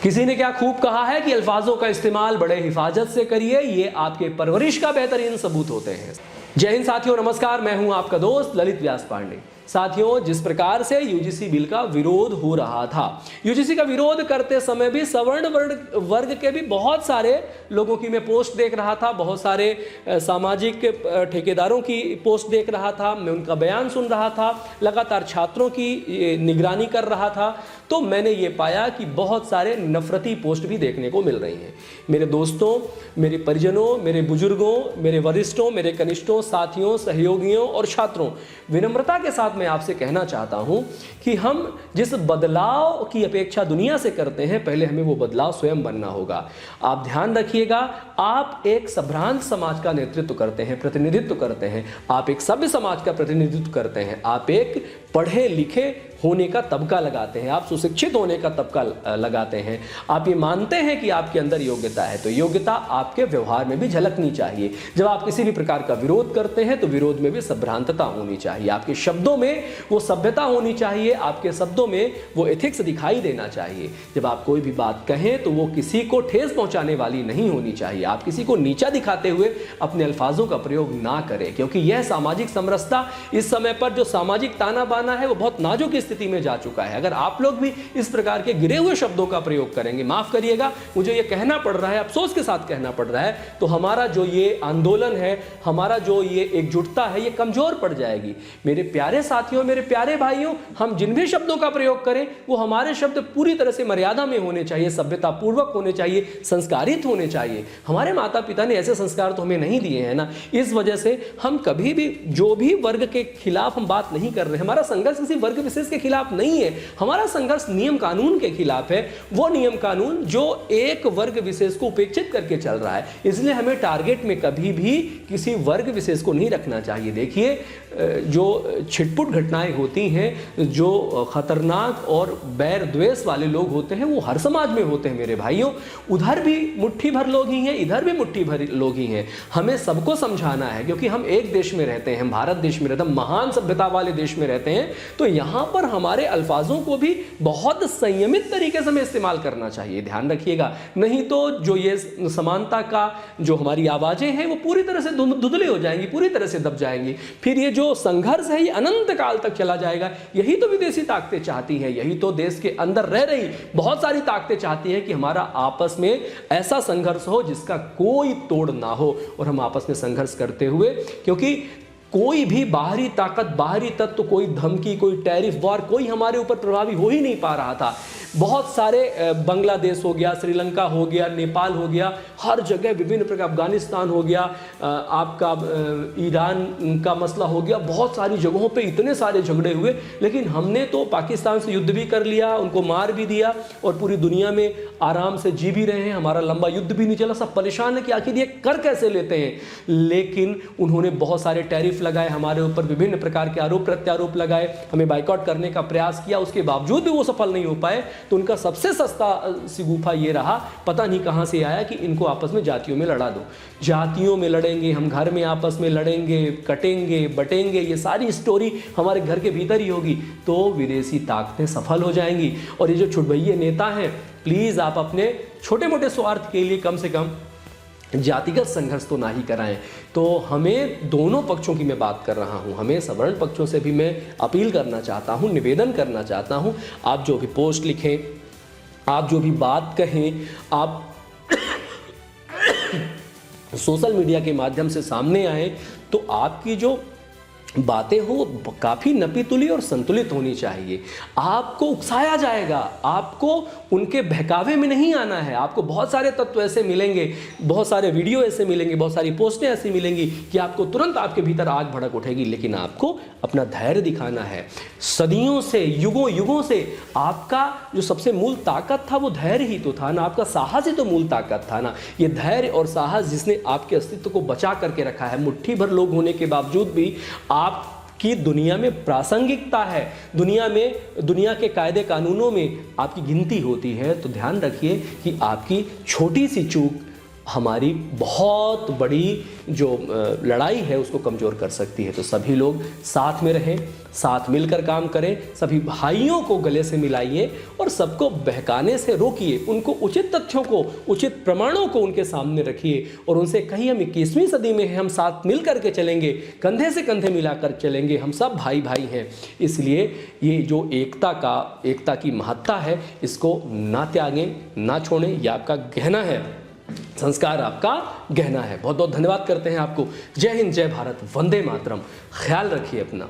किसी ने क्या खूब कहा है कि अल्फाजों का इस्तेमाल बड़े हिफाजत से करिए, ये आपके परवरिश का बेहतरीन सबूत होते हैं। जय हिंद साथियों, नमस्कार। मैं हूं आपका दोस्त ललित व्यास पांडे। साथियों, जिस प्रकार से यूजीसी बिल का विरोध हो रहा था, यूजीसी का विरोध करते समय भी सवर्ण वर्ग के भी बहुत सारे लोगों की मैं पोस्ट देख रहा था, बहुत सारे सामाजिक ठेकेदारों की पोस्ट देख रहा था, मैं उनका बयान सुन रहा था, लगातार छात्रों की निगरानी कर रहा था, तो मैंने ये पाया कि बहुत सारे नफरती पोस्ट भी देखने को मिल रही हैं। मेरे दोस्तों, मेरे परिजनों, मेरे बुजुर्गों, मेरे वरिष्ठों, मेरे कनिष्ठों, साथियों, सहयोगियों और छात्रों, विनम्रता के साथ मैं आपसे कहना चाहता हूं कि हम जिस बदलाव की अपेक्षा दुनिया से करते हैं, पहले हमें वो बदलाव स्वयं बनना होगा। आप ध्यान रखिएगा, आप एक संभ्रांत समाज का नेतृत्व करते हैं, प्रतिनिधित्व करते हैं, आप एक सभ्य समाज का प्रतिनिधित्व करते हैं, आप एक पढ़े लिखे होने का तबका लगाते हैं, आप सुशिक्षित होने का तबका लगाते हैं, आप ये मानते हैं कि आपके अंदर योग्यता है, तो योग्यता आपके व्यवहार में भी झलकनी चाहिए। जब आप किसी भी प्रकार का विरोध करते हैं तो विरोध में भी सभ्रांतता होनी चाहिए, आपके शब्दों में वो सभ्यता होनी चाहिए, आपके शब्दों में वो एथिक्स दिखाई देना चाहिए। जब आप कोई भी बात कहें तो वो किसी को ठेस पहुंचाने वाली नहीं होनी चाहिए। आप किसी को नीचा दिखाते हुए अपने अल्फाजों का प्रयोग ना करें, क्योंकि यह सामाजिक समरसता, इस समय पर जो सामाजिक ताना बाना है वो बहुत नाजुक स्थिति में जा चुका है। अगर आप लोग भी इस प्रकार के गिरे हुए शब्दों का प्रयोग करेंगे, माफ करिएगा मुझे ये कहना पड़ रहा है, अफसोस के साथ कहना पड़ रहा है, तो हमारा जो ये आंदोलन है, हमारा जो ये एकजुटता है, ये कमजोर पड़ जाएगी। मेरे प्यारे साथियों, मेरे प्यारे भाइयों, हम जिन भी शब्दों का प्रयोग करें वो हमारे शब्द पूरी तरह से मर्यादा में होने चाहिए, सभ्यता पूर्वक होने चाहिए, संस्कारित होने चाहिए। हमारे माता पिता ने ऐसे संस्कार तो हमें नहीं दिए हैं ना, इस वजह से हम कभी भी जो भी वर्ग के खिलाफ हम बात नहीं कर रहे। हमारा संघर्ष किसी वर्ग विशेष के खिलाफ नहीं है, हमारा संघर्ष नियम कानून के खिलाफ है, वो नियम कानून जो एक वर्ग विशेष को उपेक्षित करके चल रहा है। इसलिए हमें टारगेट में कभी भी किसी वर्ग विशेष को नहीं रखना चाहिए। देखिए, जो छिटपुट घटनाएं होती हैं, जो खतरनाक और बैर द्वेष वाले लोग होते हैं, वो हर समाज में होते हैं मेरे भाइयों। उधर भी मुट्ठी भर लोग ही हैं, इधर भी मुट्ठी भर लोग ही हैं। हमें सबको समझाना है, क्योंकि हम एक देश में रहते हैं, हम भारत देश में रहते हैं, महान सभ्यता वाले देश में रहते हैं, तो यहाँ पर हमारे अल्फाजों को भी बहुत संयमित तरीके से हमें इस्तेमाल करना चाहिए। ध्यान रखिएगा, नहीं तो जो ये समानता का जो हमारी आवाजें हैं वो पूरी तरह से धुंधली हो जाएंगी, पूरी तरह से दब जाएंगी। फिर ये जो संघर्ष है ये अनंत काल तक चला जाएगा। यही तो विदेशी ताकतें चाहती हैं, यही तो देश के अंदर रह रही बहुत सारी ताकतें चाहती हैं कि हमारा आपस में ऐसा संघर्ष हो जिसका कोई तोड़ ना हो, और हम आपस में संघर्ष करते हुए, क्योंकि कोई भी बाहरी ताकत, बाहरी तत्व, कोई धमकी, कोई टैरिफ वॉर, कोई हमारे ऊपर प्रभावी हो ही नहीं पा रहा था। बहुत सारे बांग्लादेश हो गया, श्रीलंका हो गया, नेपाल हो गया, हर जगह विभिन्न प्रकार, अफगानिस्तान हो गया, आपका ईरान का मसला हो गया, बहुत सारी जगहों पे इतने सारे झगड़े हुए, लेकिन हमने तो पाकिस्तान से युद्ध भी कर लिया, उनको मार भी दिया, और पूरी दुनिया में आराम से जी भी रहे हैं। हमारा लंबा युद्ध भी नहीं चला। सब परेशान है कि आखिर ये कर कैसे लेते हैं। लेकिन उन्होंने बहुत सारे टैरिफ लगाए हमारे ऊपर, विभिन्न प्रकार के आरोप प्रत्यारोप लगाए, हमें बाइकआउट करने का प्रयास किया, उसके बावजूद भी वो सफल नहीं हो पाए। तो उनका सबसे सस्ता सिगुफा ये रहा, पता नहीं कहां से आया, कि इनको आपस में जातियों में लड़ा दो। जातियों में लड़ेंगे हम, घर में आपस में लड़ेंगे, कटेंगे बटेंगे, ये सारी स्टोरी हमारे घर के भीतर ही होगी, तो विदेशी ताकतें सफल हो जाएंगी। और ये जो छुटभइये नेता हैं, प्लीज आप अपने छोटे मोटे स्वार्थ के लिए कम से कम जातिगत संघर्ष तो ना ही कराएं। तो हमें दोनों पक्षों की मैं बात कर रहा हूं, हमें सवर्ण पक्षों से भी मैं अपील करना चाहता हूं, निवेदन करना चाहता हूं, आप जो भी पोस्ट लिखें, आप जो भी बात कहें, आप सोशल मीडिया के माध्यम से सामने आए, तो आपकी जो बातें हो काफ़ी नपी तुली और संतुलित होनी चाहिए। आपको उकसाया जाएगा, आपको उनके बहकावे में नहीं आना है। आपको बहुत सारे तत्व ऐसे मिलेंगे, बहुत सारे वीडियो ऐसे मिलेंगे, बहुत सारी पोस्टें ऐसी मिलेंगी कि आपको तुरंत आपके भीतर आग भड़क उठेगी, लेकिन आपको अपना धैर्य दिखाना है। सदियों से, युगों युगों से आपका जो सबसे मूल ताकत था वो धैर्य ही तो था ना, आपका साहस ही तो मूल ताकत था ना। ये धैर्य और साहस जिसने आपके अस्तित्व को बचा करके रखा है, मुट्ठी भर लोग होने के बावजूद भी आपकी दुनिया में प्रासंगिकता है, दुनिया में, दुनिया के कायदे कानूनों में आपकी गिनती होती है। तो ध्यान रखिए कि आपकी छोटी सी चूक हमारी बहुत बड़ी जो लड़ाई है उसको कमज़ोर कर सकती है। तो सभी लोग साथ में रहें, साथ मिलकर काम करें, सभी भाइयों को गले से मिलाइए और सबको बहकाने से रोकिए। उनको उचित तथ्यों को, उचित प्रमाणों को उनके सामने रखिए और उनसे कहिए हम 21वीं सदी में हैं, हम साथ मिल करके चलेंगे, कंधे से कंधे मिलाकर चलेंगे, हम सब भाई भाई हैं। इसलिए ये जो एकता की महत्ता है, इसको ना त्यागें, ना छोड़ें। ये आपका गहना है, संस्कार आपका गहना है। बहुत बहुत धन्यवाद करते हैं आपको। जय हिंद, जय भारत, वंदे मातरम। ख्याल रखिए अपना।